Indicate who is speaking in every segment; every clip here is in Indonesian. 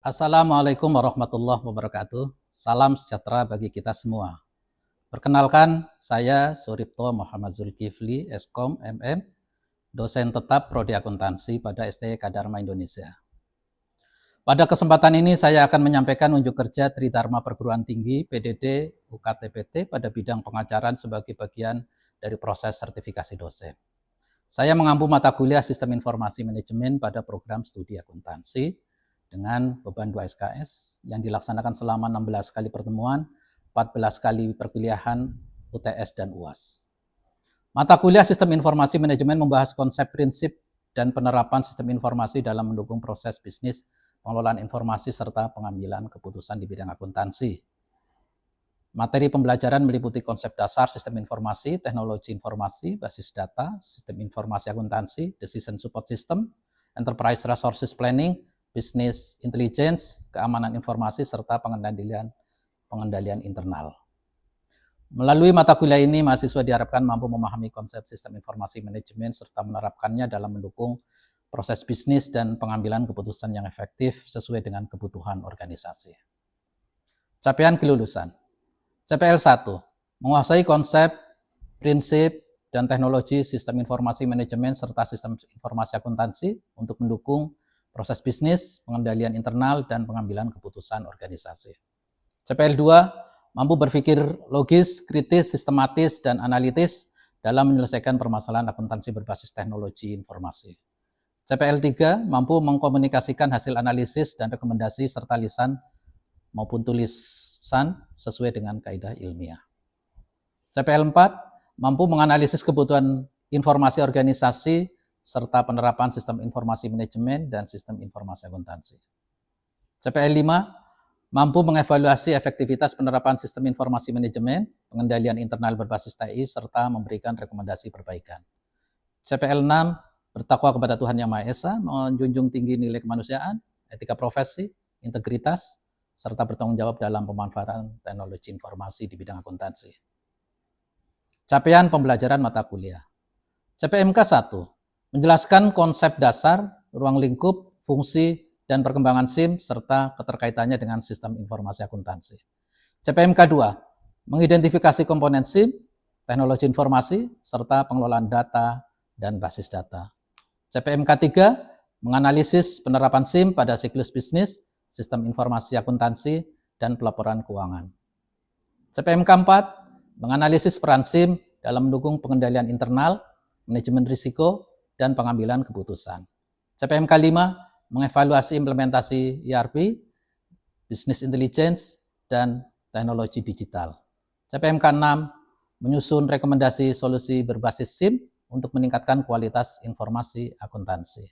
Speaker 1: Assalamualaikum warahmatullahi wabarakatuh. Salam sejahtera bagi kita semua. Perkenalkan, saya Suripto Muhammad Zulkifli, Eskom MM, dosen tetap Prodi Akuntansi pada STIK Dharma Indonesia. Pada kesempatan ini saya akan menyampaikan unjuk kerja Tridharma Perguruan Tinggi PDD UKT-PT pada bidang pengajaran sebagai bagian dari proses sertifikasi dosen. Saya mengampu mata kuliah Sistem Informasi Manajemen pada program studi akuntansi dengan beban 2 SKS yang dilaksanakan selama 16 kali pertemuan, 14 kali perkuliahan UTS dan UAS. Mata kuliah Sistem Informasi Manajemen membahas konsep, prinsip, dan penerapan sistem informasi dalam mendukung proses bisnis, pengelolaan informasi, serta pengambilan keputusan di bidang akuntansi. Materi pembelajaran meliputi konsep dasar sistem informasi, teknologi informasi, basis data, sistem informasi akuntansi, decision support system, enterprise resources planning, business intelligence, keamanan informasi, serta pengendalian internal. Melalui mata kuliah ini, mahasiswa diharapkan mampu memahami konsep sistem informasi manajemen serta menerapkannya dalam mendukung proses bisnis dan pengambilan keputusan yang efektif sesuai dengan kebutuhan organisasi. Capaian kelulusan. CPL 1, menguasai konsep, prinsip, dan teknologi sistem informasi manajemen serta sistem informasi akuntansi untuk mendukung proses bisnis, pengendalian internal, dan pengambilan keputusan organisasi. CPL 2, mampu berpikir logis, kritis, sistematis, dan analitis dalam menyelesaikan permasalahan akuntansi berbasis teknologi informasi. CPL 3, mampu mengkomunikasikan hasil analisis dan rekomendasi serta lisan maupun tulisan sesuai dengan kaidah ilmiah. CPL 4, mampu menganalisis kebutuhan informasi organisasi serta penerapan sistem informasi manajemen dan sistem informasi akuntansi. CPL 5, mampu mengevaluasi efektivitas penerapan sistem informasi manajemen, pengendalian internal berbasis TI, serta memberikan rekomendasi perbaikan. CPL 6, bertakwa kepada Tuhan Yang Maha Esa, menjunjung tinggi nilai kemanusiaan, etika profesi, integritas, serta bertanggung jawab dalam pemanfaatan teknologi informasi di bidang akuntansi. Capaian pembelajaran mata kuliah. CPMK 1, menjelaskan konsep dasar, ruang lingkup, fungsi, dan perkembangan SIM, serta keterkaitannya dengan sistem informasi akuntansi. CPMK 2, mengidentifikasi komponen SIM, teknologi informasi, serta pengelolaan data dan basis data. CPMK 3, menganalisis penerapan SIM pada siklus bisnis, sistem informasi akuntansi, dan pelaporan keuangan. CPMK 4, menganalisis peran SIM dalam mendukung pengendalian internal, manajemen risiko, dan pengambilan keputusan. CPMK 5, mengevaluasi implementasi ERP, business intelligence, dan teknologi digital. CPMK 6, menyusun rekomendasi solusi berbasis SIM untuk meningkatkan kualitas informasi akuntansi.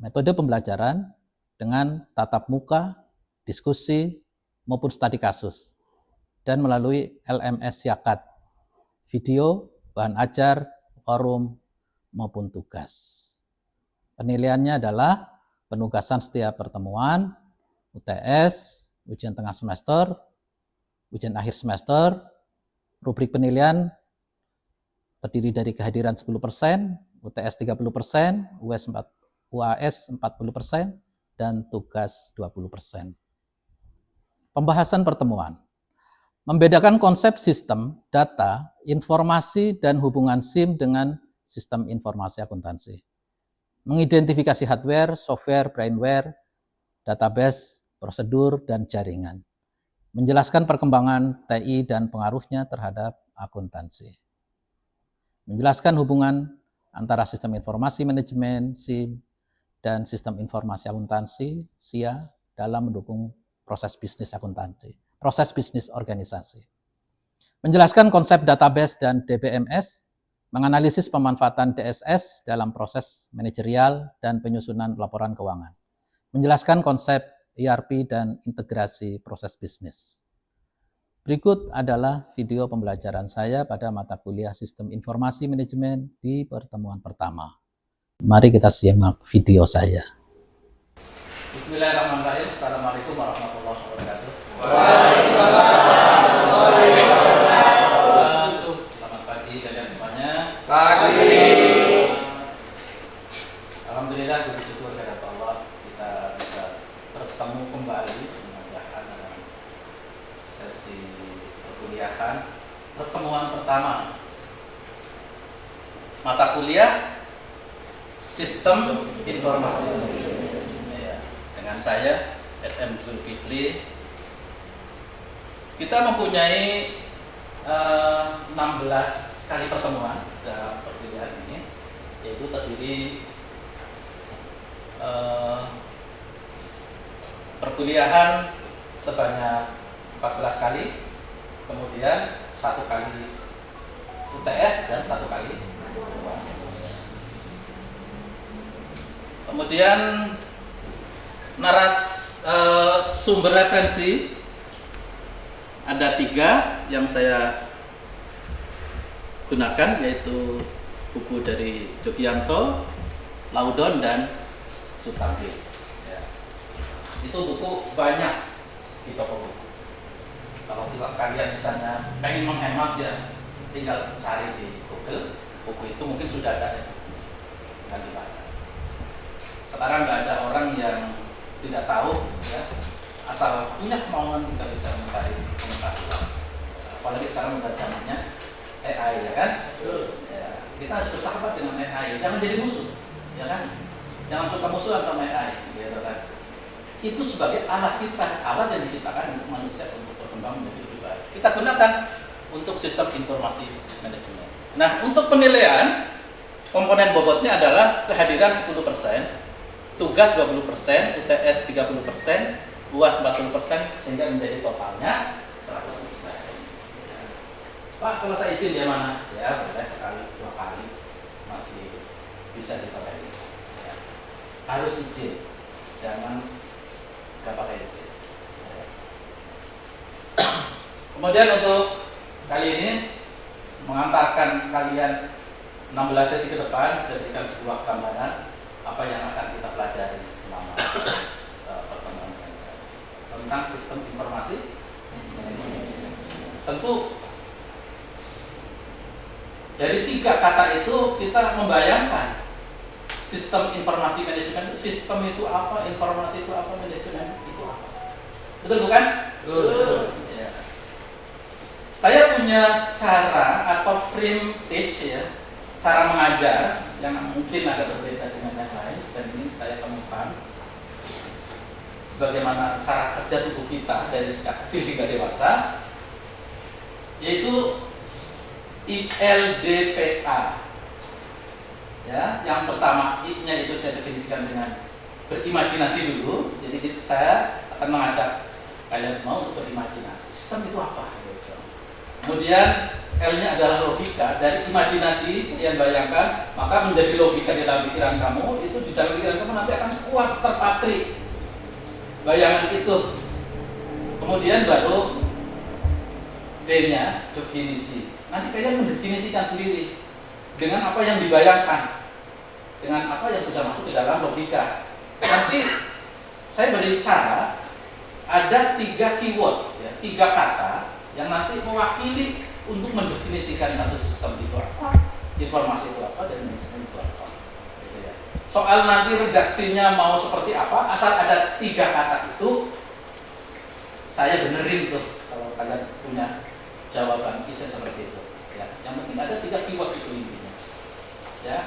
Speaker 1: Metode pembelajaran dengan tatap muka, diskusi, maupun studi kasus, dan melalui LMS Yakat, video, bahan ajar, forum, maupun tugas. Penilaiannya adalah penugasan setiap pertemuan, UTS, ujian tengah semester, ujian akhir semester, rubrik penilaian terdiri dari kehadiran 10%, UTS 30%, UAS 40%, dan tugas 20%. Pembahasan pertemuan. Membedakan konsep sistem, data, informasi, dan hubungan SIM dengan sistem informasi akuntansi. Mengidentifikasi hardware, software, brainware, database, prosedur, dan jaringan. Menjelaskan perkembangan TI dan pengaruhnya terhadap akuntansi. Menjelaskan hubungan antara sistem informasi manajemen, SIM, dan sistem informasi akuntansi, SIA, dalam mendukung proses bisnis akuntansi, proses bisnis organisasi. Menjelaskan konsep database dan DBMS, menganalisis pemanfaatan DSS dalam proses manajerial dan penyusunan laporan keuangan. Menjelaskan konsep ERP dan integrasi proses bisnis. Berikut adalah video pembelajaran saya pada mata kuliah Sistem Informasi Manajemen di pertemuan pertama. Mari kita simak video saya. Bismillahirrahmanirrahim. Assalamualaikum warahmatullahi wabarakatuh. Waalaikumsalam. Selamat pagi kalian semuanya.
Speaker 2: Pagi.
Speaker 1: Alhamdulillah, puji syukur kepada Allah kita bisa bertemu kuliah Sistem Informasi. Ya, dengan saya SM Zulkifli. Kita mempunyai 16 kali pertemuan dalam perkuliahan ini, yaitu terdiri perkuliahan sebanyak 14 kali, kemudian 1 kali UTS dan 1 kali UAS. Kemudian sumber referensi ada 3 yang saya gunakan, yaitu buku dari Jogianto, Laudon, dan Sutamri. Ya. Itu buku banyak di toko buku. Kalau kalian misalnya pengen menghemat, ya tinggal cari di Google, buku itu mungkin sudah ada ya, dan dibaca. Sekarang nggak ada orang yang tidak tahu, ya, asal punya kemauan kita bisa mencari pengetahuan. Apalagi sekarang udah zamannya AI, ya kan? Ya, kita harus bersahabat dengan AI, jangan jadi musuh, ya kan? Jangan suka musuhan sama AI, gitu kan? Itu sebagai alat kita, alat yang diciptakan untuk manusia untuk berkembang menjadi lebih baik. Kita gunakan untuk sistem informasi manajemen. Nah, untuk penilaian, komponen bobotnya adalah kehadiran 10%, tugas 20%, UTS 30%, UAS 40%, sehingga menjadi totalnya 100%. Ya. Pak, kalau saya izin ya mana? Ya, boleh sekali, 2 kali masih bisa dipakai. Ya. Harus izin, jangan nggak pakai izin. Ya. Kemudian untuk kali ini mengantarkan kalian 16 sesi ke depan, saya berikan sebuah gambaran apa yang akan kita pelajari selama pertemuan saya tentang sistem informasi manajemen. Tentu dari 3 kata itu kita membayangkan sistem informasi manajemen. Sistem itu apa, informasi itu apa, manajemen itu apa. Betul bukan? Betul. Ya. Saya punya cara atau frame teach, ya, cara mengajar yang mungkin agak berbeda dengan yang lain, dan ini saya temukan sebagaimana cara kerja tubuh kita dari sejak kecil hingga dewasa, yaitu ILDPA. Ya, yang pertama I-nya itu saya definisikan dengan berimajinasi dulu. Jadi saya akan mengajak kalian semua untuk berimajinasi. Sistem itu apa? Kemudian L-nya adalah logika. Dari imajinasi yang bayangkan, maka menjadi logika di dalam pikiran kamu. Itu di dalam pikiran kamu nanti akan kuat terpatri bayangan itu. Kemudian baru D-nya definisi. Nanti kalian mendefinisikan sendiri dengan apa yang dibayangkan, dengan apa yang sudah masuk ke dalam logika. Nanti saya beri cara, ada 3 keyword, ya, 3 kata yang nanti mewakili untuk mendefinisikan satu sistem itu apa, informasi itu apa, dan manajemen itu apa. Gitu ya. Soal nanti redaksinya mau seperti apa, asal ada 3 kata itu, saya benerin tuh kalau kalian punya jawaban bisa seperti itu. Ya. Yang penting ada 3 keyword itu intinya. Ya.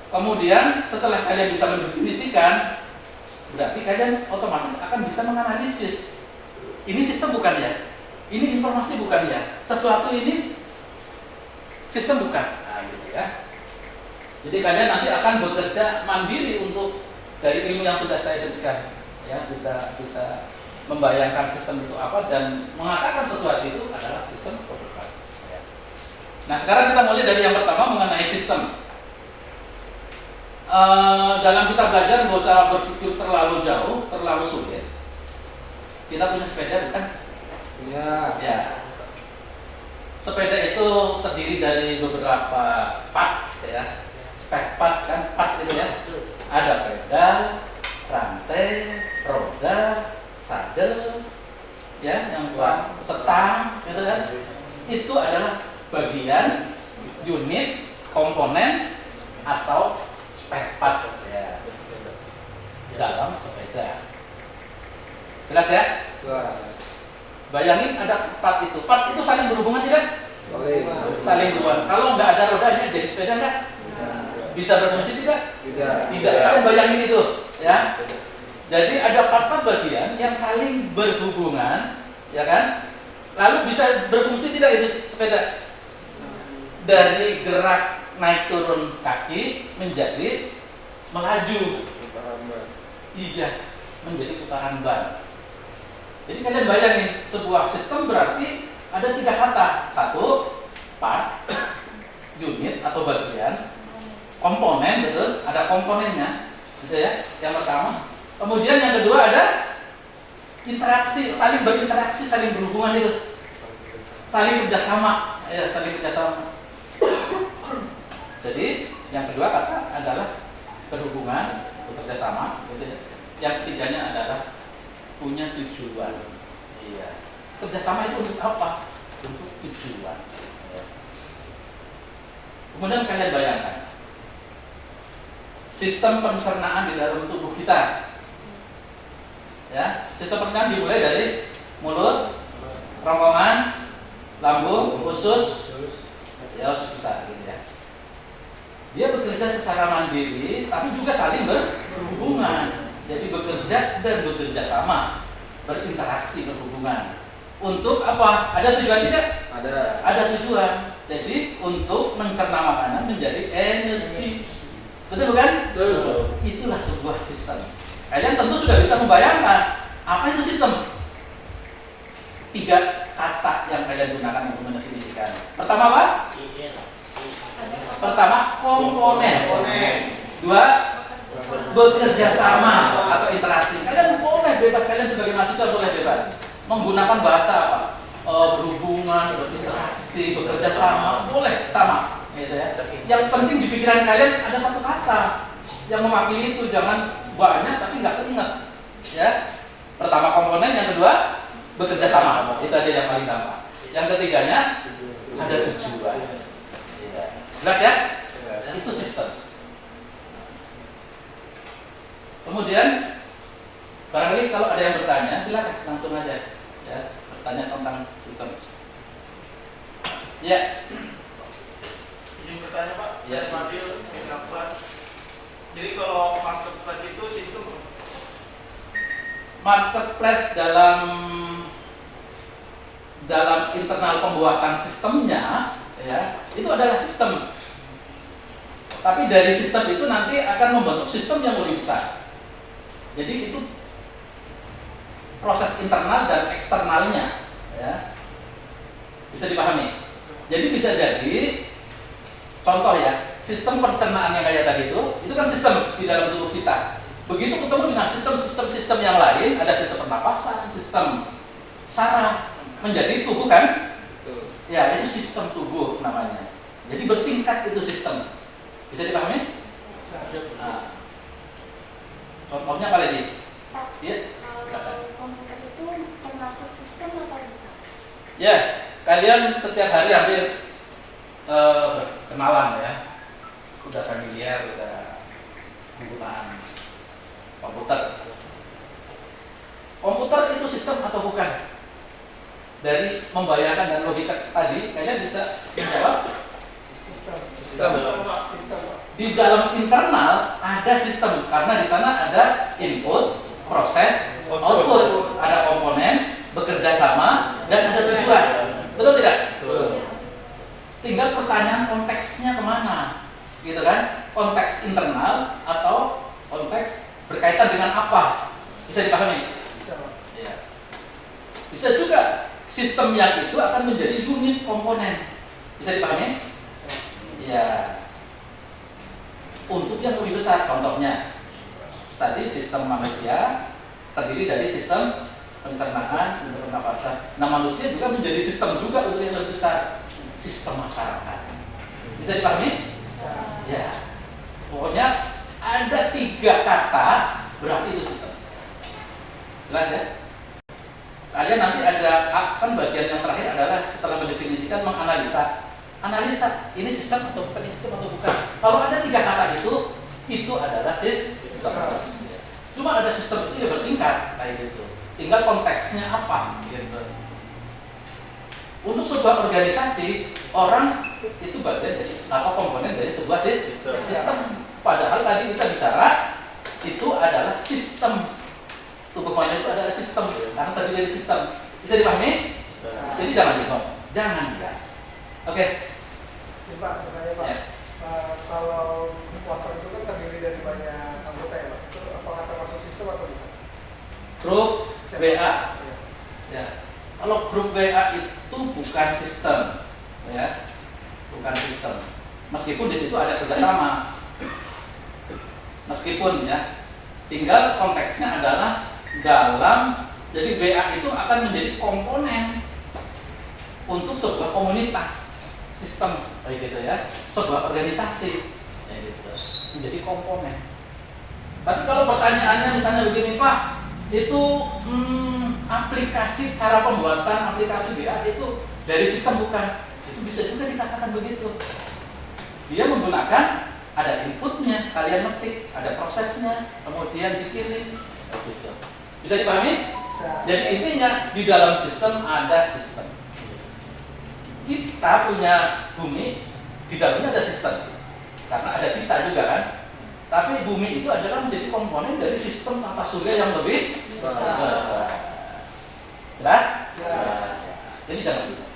Speaker 1: Kemudian setelah kalian bisa mendefinisikan, berarti kalian otomatis akan bisa menganalisis. Ini sistem bukan ya? Ini informasi bukan ya? Sesuatu ini sistem bukan? Nah, gitu ya. Jadi kalian nanti akan bekerja mandiri untuk dari ilmu yang sudah saya berikan, ya, bisa membayangkan sistem itu apa dan mengatakan sesuatu itu adalah sistem atau bukan. Ya. Nah, sekarang kita mulai dari yang pertama mengenai sistem. Dalam kita belajar nggak usah berpikir terlalu jauh, terlalu sulit. Kita punya sepeda bukan? Iya. Ya. Sepeda itu terdiri dari beberapa part, ya. Spek part kan, part itu ya. Ada pedal, rantai, roda, sadel, ya, yang buat setang, gitu kan. Itu adalah bagian unit komponen atau spek part, ya, dalam sepeda. Jelas ya? Bayangin ada part itu saling berhubungan tidak? Saling berhubungan. Kalau nggak ada rodanya jadi sepeda nggak? Bisa berfungsi tidak? Tidak. Kalian bayangin itu, ya. Jadi ada 4 bagian yang saling berhubungan, ya kan? Lalu bisa berfungsi tidak itu sepeda? Dari gerak naik turun kaki menjadi melaju. Iya, menjadi putaran ban. Jadi kalian bayangin, sebuah sistem berarti ada 3 kata. 1, part, unit atau bagian, komponen, betul, ada komponennya, gitu ya. Yang pertama. Kemudian yang kedua ada interaksi, saling berinteraksi, saling berhubungan itu, saling kerjasama, ya, saling kerjasama. Jadi yang kedua kata adalah berhubungan, bekerja sama, gitu ya. Yang ketiganya adalah punya tujuan. Iya. Kerjasama itu untuk apa? Untuk tujuan. Ya. Kemudian kalian bayangkan sistem pencernaan di dalam tubuh kita. Ya, sistem pencernaan dimulai dari mulut, kerongkongan, lambung, usus, ya usus besar, gitu ya. Dia bekerja secara mandiri, tapi juga saling berhubungan. Jadi bekerja dan bekerja sama, berinteraksi, berhubungan. Untuk apa? Ada tujuan tidak? Ada tujuan. Jadi untuk mencerna makanan menjadi energi. Betul bukan? Betul. Itulah sebuah sistem. Kalian tentu sudah bisa membayangkan apa itu sistem. 3 kata yang kalian gunakan untuk mendefinisikan. Pertama apa? Pertama, komponen. 2, bekerja sama atau interaksi. Kalian boleh bebas, kalian sebagai mahasiswa boleh bebas menggunakan bahasa apa? Berhubungan, berinteraksi, bekerja sama, boleh sama, gitu ya. Yang penting di pikiran kalian ada 1 kata yang mewakili itu, jangan banyak tapi nggak keinget, ya. Pertama komponen, yang kedua bekerja sama, itu aja yang paling gampang. Yang ketiganya ada tujuan. Ya. Jelas ya? Itu sistem. Kemudian barangkali kalau ada yang bertanya, silakan langsung aja, ya, bertanya tentang sistem. Ya.
Speaker 2: Izin bertanya Pak,
Speaker 1: Ya.
Speaker 2: saya Fadil, Gambar. Jadi kalau marketplace itu sistem
Speaker 1: Marketplace dalam internal pembuatan sistemnya, ya, itu adalah sistem. Tapi dari sistem itu nanti akan membentuk sistem yang lebih besar. Jadi itu proses internal dan eksternalnya, ya. Bisa dipahami. Jadi bisa jadi contoh ya, sistem pencernaan yang kayak tadi itu kan sistem di dalam tubuh kita. Begitu ketemu dengan sistem-sistem yang lain, ada sistem pernapasan, sistem saraf, menjadi tubuh kan? Ya, itu sistem tubuh namanya. Jadi bertingkat itu sistem. Bisa dipahami? Nah, contohnya apa lagi? Ya, silakan.
Speaker 3: Komputer itu termasuk sistem atau bukan?
Speaker 1: Ya, kalian setiap hari hampir berkenalan ya, udah familiar, udah penggunaan komputer. Komputer itu sistem atau bukan? Dari membayangkan dan logika tadi, kalian bisa menjawab. Di dalam internal ada sistem karena di sana ada input, proses, output, ada komponen, bekerja sama, dan ada tujuan. Betul tidak?
Speaker 2: Betul.
Speaker 1: Tinggal pertanyaan konteksnya kemana, gitu kan? Konteks internal atau konteks berkaitan dengan apa? Bisa dipahami? Ya. Bisa juga sistem yang itu akan menjadi unit komponen. Bisa dipahami? Ya. Untuk yang lebih besar, contohnya tadi sistem manusia terdiri dari sistem pencernaan, sistem pernapasan. Nah, manusia juga menjadi sistem juga untuk yang lebih besar, sistem masyarakat. Bisa dipahami? Ya. Pokoknya ada 3 kata berarti itu sistem. Jelas ya? Kalian nanti ada kan bagian yang terakhir adalah setelah mendefinisikan menganalisa. Analisa ini sistem atau bukan, sistem atau bukan. Kalau ada 3 kata itu adalah sistem. Cuma ada sistem itu ya bertingkat kayak gitu. Tinggal konteksnya apa gitu. Untuk sebuah organisasi orang itu bagian dari apa komponen dari sebuah sistem. Padahal tadi kita bicara itu adalah sistem. Tubuh manusia itu adalah sistem karena tadi dari sistem. Bisa dipahami? Jadi jangan bingung, jangan bias. Oke.
Speaker 4: Pak, bertanya Pak.
Speaker 1: Ya.
Speaker 4: Kalau WhatsApp itu kan terdiri dari banyak anggota ya Pak. Itu apakah termasuk sistem atau bukan?
Speaker 1: Grup WA.
Speaker 4: Ya.
Speaker 1: Ya. Kalau grup WA itu bukan sistem, ya, bukan sistem. Meskipun di situ ada kerjasama, meskipun ya, tinggal konteksnya adalah dalam. Jadi WA itu akan menjadi komponen untuk sebuah komunitas, sistem, kayak gitu ya, sebuah organisasi, kayak gitu, menjadi komponen. Tapi kalau pertanyaannya misalnya begini Pak, itu aplikasi cara pembuatan aplikasi WA itu dari sistem bukan? Itu bisa juga dikatakan begitu. Dia menggunakan ada inputnya, kalian ngetik, ada prosesnya, kemudian dikirim, gitu. Bisa dipahami? Jadi intinya di dalam sistem ada sistem. Kita punya bumi, di dalamnya ada sistem, karena ada kita juga kan. Tapi bumi itu adalah menjadi komponen dari sistem tata surya yang lebih besar. Jelas? Jelas. Jadi jangan lupa.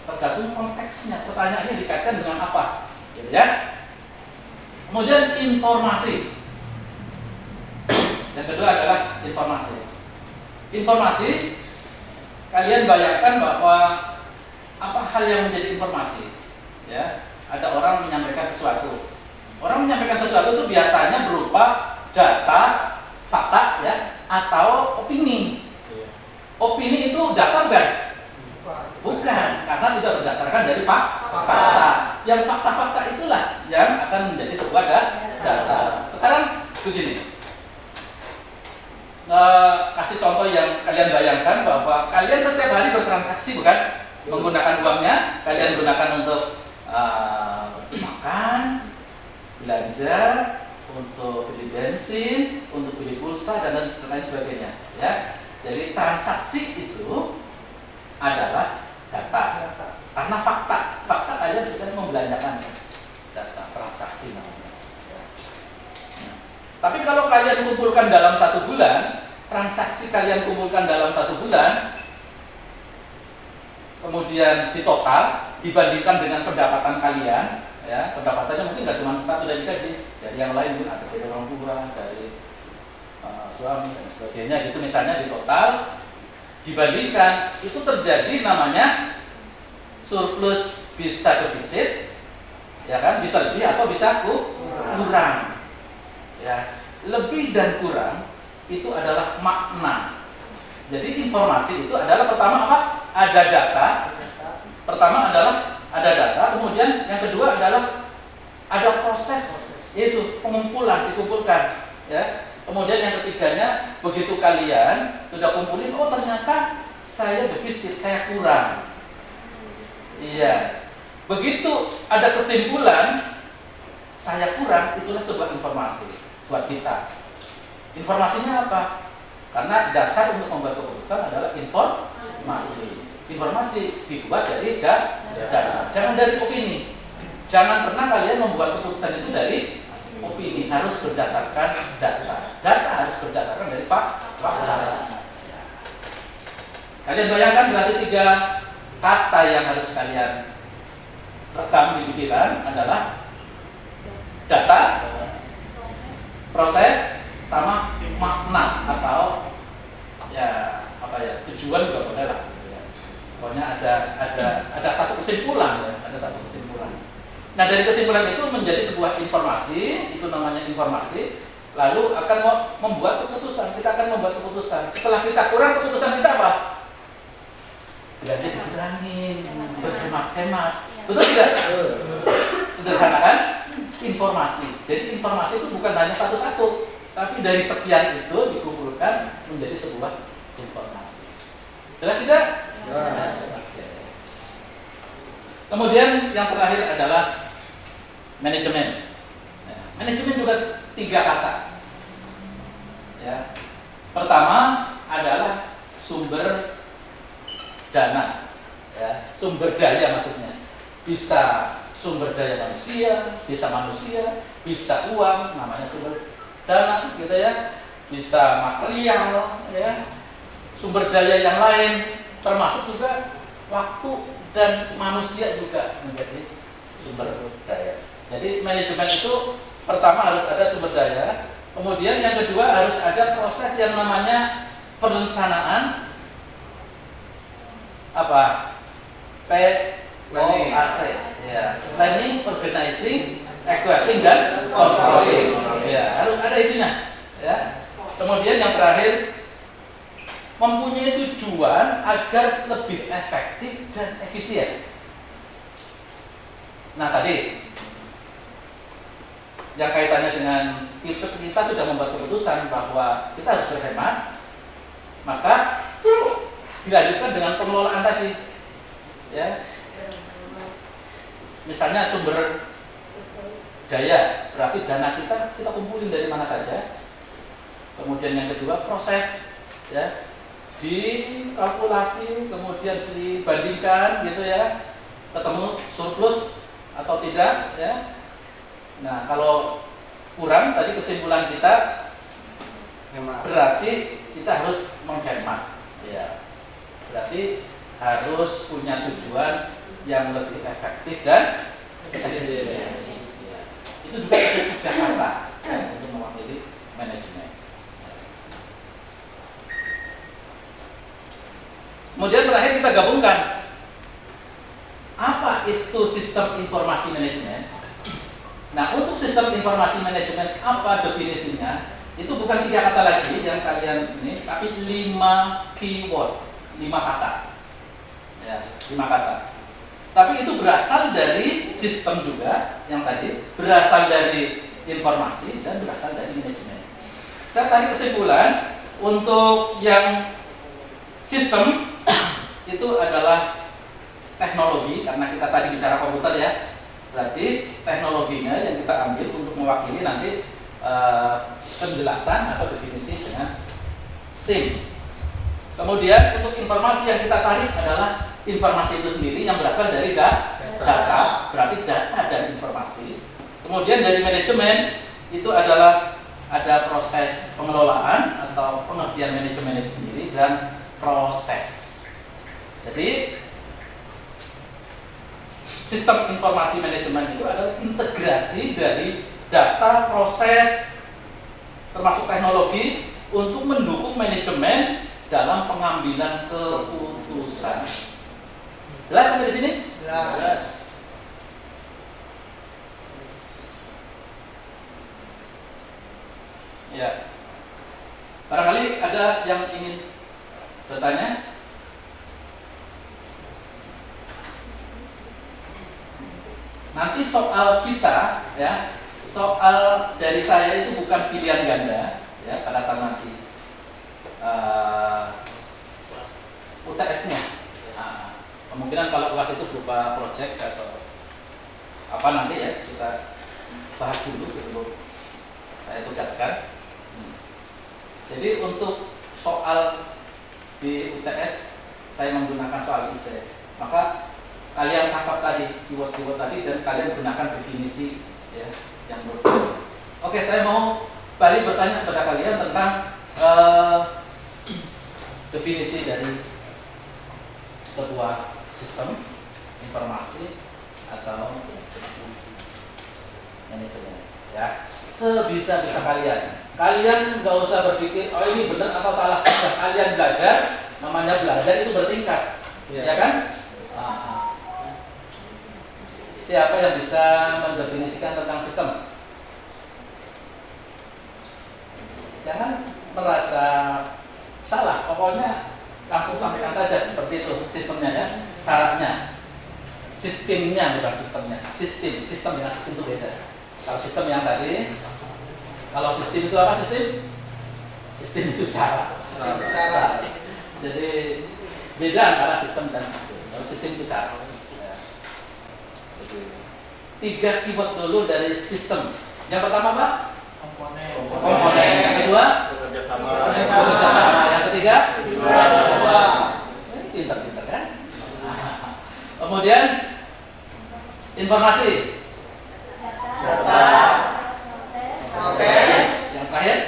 Speaker 1: Tergantung konteksnya. Pertanyaannya dikaitkan dengan apa? Gitu ya. Kemudian informasi. Yang kedua adalah informasi. Informasi, kalian bayangkan bahwa apa hal yang menjadi informasi? Ya, ada orang menyampaikan sesuatu. Orang menyampaikan sesuatu itu biasanya berupa data, fakta, ya, atau opini. Opini itu data bukan? Bukan, karena tidak berdasarkan dari fakta. Yang fakta-fakta itulah yang akan menjadi sebuah data. Sekarang begini, kasih contoh yang kalian bayangkan bahwa kalian setiap hari bertransaksi bukan? Menggunakan uangnya, kalian gunakan untuk makan, belanja, untuk beli bensin, untuk beli pulsa dan lain sebagainya. Ya, jadi transaksi itu adalah data. Karena fakta kalian sudah membelanjakan data transaksi namanya. Ya. Nah, tapi kalau kalian kumpulkan dalam 1 bulan, transaksi kalian kumpulkan dalam 1 bulan, kemudian ditotal dibandingkan dengan pendapatan kalian, ya, pendapatannya mungkin nggak cuma 1 dari gaji, dari yang lain mungkin ada dari orang tua, dari suami dan sebagainya, gitu misalnya ditotal dibandingkan, itu terjadi namanya surplus bisa defisit, ya kan, bisa lebih atau bisa kurang. Ya, lebih dan kurang itu adalah makna. Jadi informasi itu adalah pertama apa? Ada data. Pertama adalah ada data, kemudian yang kedua adalah ada proses, yaitu pengumpulan, dikumpulkan, ya. Kemudian yang ketiganya, begitu kalian sudah kumpulin, oh ternyata saya defisit, saya kurang. Iya. Begitu ada kesimpulan saya kurang, itulah sebuah informasi buat kita. Informasinya apa? Karena dasar untuk membuat keputusan adalah informasi. Informasi dibuat dari data, jangan dari opini. Jangan pernah kalian membuat keputusan itu dari opini, harus berdasarkan data. Data harus berdasarkan dari fakta. Kalian bayangkan berarti 3 kata yang harus kalian rekam di pikiran adalah data, proses, sama makna atau ya apa ya, tujuan juga boleh lah. Pokoknya ada satu kesimpulan, ya, ada satu kesimpulan. Nah, dari kesimpulan itu menjadi sebuah informasi, itu namanya informasi, lalu akan membuat keputusan. Kita akan membuat keputusan. Setelah kita kurang, keputusan kita apa? Belanja dikurangin, berhemat-hemat. Betul tidak? Sederhana kan? Informasi. Jadi informasi itu bukan hanya satu-satu, tapi dari sekian itu dikumpulkan menjadi sebuah informasi. Jelas tidak? Ya. Kemudian yang terakhir adalah manajemen. Ya, manajemen juga 3 kata. Ya. Pertama adalah sumber dana, ya, sumber daya maksudnya. bisa sumber daya manusia, bisa uang, namanya sumber dana, gitu ya, bisa material, ya, sumber daya yang lain, termasuk juga waktu dan manusia juga menjadi sumber daya. Jadi manajemen itu pertama harus ada sumber daya, kemudian yang kedua harus ada proses yang namanya perencanaan, POAC, ya, planning, organizing, equating, dan controlling. Ya, harus ada itunya. Ya. Kemudian yang terakhir, mempunyai tujuan agar lebih efektif dan efisien. Nah tadi yang kaitannya dengan kita sudah membuat keputusan bahwa kita harus berhemat, maka dilanjutkan dengan pengelolaan tadi, ya. Misalnya sumber daya, berarti dana kita kumpulin dari mana saja. Kemudian yang kedua proses, ya, dikalkulasi, kemudian dibandingkan, gitu ya, ketemu surplus atau tidak, ya. Nah kalau kurang, tadi kesimpulan kita berarti kita harus menghemat, ya. Berarti harus punya tujuan yang lebih efektif dan efisien. Ya. Itu juga tiga kata, ya, untuk mewakili manajemen. Kemudian terakhir kita gabungkan apa itu sistem informasi manajemen. Nah untuk sistem informasi manajemen apa definisinya? Itu bukan 3 kata lagi yang kalian ini, tapi 5 keyword, 5 kata, ya, 5 kata. Tapi itu berasal dari sistem juga, yang tadi berasal dari informasi dan berasal dari manajemen. Saya tarik kesimpulan untuk yang sistem itu adalah teknologi, karena kita tadi bicara komputer, ya. Berarti teknologinya yang kita ambil untuk mewakili nanti penjelasan atau definisi dengan SIM. Kemudian untuk informasi yang kita tarik adalah informasi itu sendiri yang berasal dari data, berarti data dan informasi. Kemudian dari manajemen itu adalah ada proses pengelolaan atau pengertian manajemen itu sendiri dan proses. Jadi sistem informasi manajemen itu adalah integrasi dari data, proses, termasuk teknologi untuk mendukung manajemen dalam pengambilan keputusan. Jelas sampai di sini?
Speaker 4: Jelas.
Speaker 1: Ya. Barangkali ada yang ingin bertanya? Nanti soal kita, ya, soal dari saya itu bukan pilihan ganda, ya, pada saat nanti UTS-nya. Nah, kemungkinan kalau UAS itu berupa project atau apa nanti, ya, kita bahas dulu sebelum saya tugaskan. Jadi untuk soal di UTS saya menggunakan soal ISE, maka kalian tangkap tadi keyword-keyword tadi dan kalian gunakan definisi, ya, yang menurut. Oke, saya mau balik bertanya kepada kalian tentang definisi dari sebuah sistem informasi atau manajemen, ya. Sebisa-bisa kalian nggak usah berpikir oh ini benar atau salah. Kalian belajar, namanya belajar itu bertingkat, ya kan? Siapa yang bisa mendefinisikan tentang sistem? Jangan merasa salah, pokoknya langsung sampaikan saja seperti itu sistemnya, ya, caranya. Sistemnya bukan sistemnya. Sistem dengan sistem itu beda. Kalau sistem yang tadi, kalau sistem itu apa sistem? Sistem itu cara. Jadi beda antara sistem dan sistem. Kalau sistem itu cara. 3 keyword dulu dari sistem. Yang pertama apa? Komponen. Yang kedua? Bekerjasama. Yang ketiga? Pintar-pintar kan? Kemudian Informasi.
Speaker 3: Data.
Speaker 4: Proses.
Speaker 1: Yang terakhir,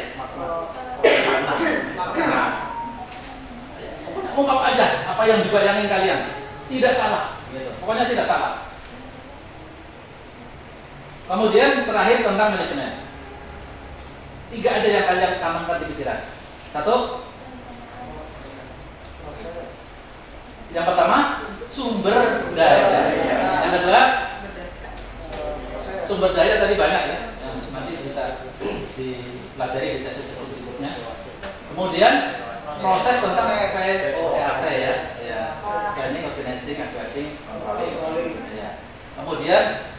Speaker 1: makna. Ungkap aja apa yang dibayangin kalian. Tidak salah. Gitu. Pokoknya tidak salah. Kemudian terakhir tentang manajemen. 3 aja yang kalian tanamkan di pikiran. 1. Yang pertama, sumber daya. Yang kedua, sumber daya tadi banyak ya. Yang nanti bisa dipelajari di sesi berikutnya. Kemudian proses tentang PORC ya. Ya. Planning, organizing, activating, controlling. Ya. Kemudian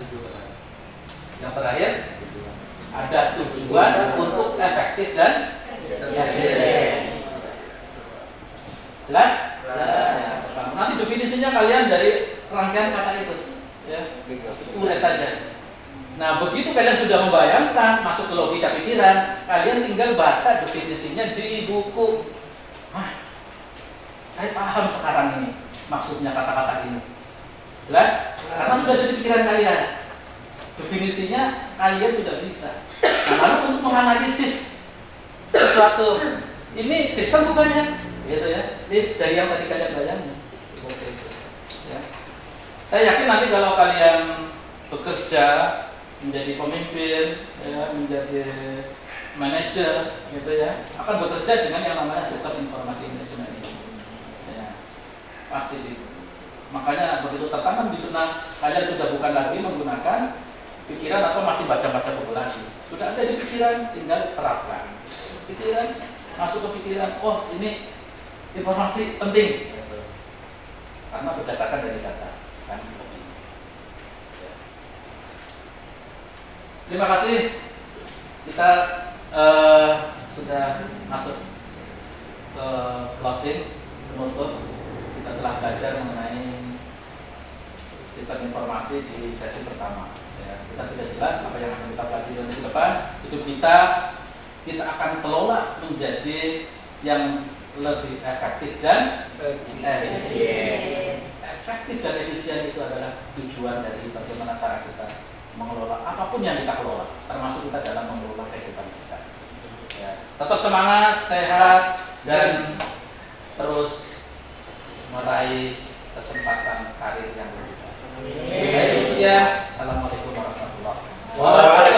Speaker 1: yang terakhir ada tujuan untuk efektif dan efisien. Jelas? Nanti definisinya kalian dari rangkaian kata itu, ya, udah saja. Nah, begitu kalian sudah membayangkan, masuk ke logika pikiran, kalian tinggal baca definisinya di buku. Saya paham sekarang ini maksudnya kata-kata ini. Jelas? Karena sudah ada di pikiran kalian. Definisinya kalian sudah bisa. Nah, lalu untuk menganalisis sesuatu, ini sistem bukannya, gitu ya. Ini dari yang tadi kalian bayangin. Ya. Saya yakin nanti kalau kalian bekerja menjadi pemimpin, ya, menjadi manajer, gitu ya, akan bekerja dengan yang namanya sistem informasi manajemen ini. Ya, pasti itu. Makanya begitu tertanam di benak kalian sudah bukan lagi menggunakan pikiran atau masih baca-baca buku lagi. Sudah ada di pikiran, tinggal terapkan. Pikiran masuk ke pikiran, oh ini informasi penting. Karena berdasarkan dari data. Kan? Terima kasih. Kita sudah masuk ke closing, penutup. Kita telah belajar mengenai sistem informasi di sesi pertama. Ya, kita sudah jelas apa yang akan kita pelajari nanti ke depan. Hidup kita akan kelola menjadi yang lebih efektif dan efisien. Efektif dan efisien itu adalah tujuan dari bagaimana cara kita mengelola apapun yang kita kelola, termasuk kita dalam mengelola kehidupan kita. Ya, tetap semangat, sehat, dan terus meraih kesempatan karir yang lebih baik. Assalamualaikum warahmatullahi wabarakatuh.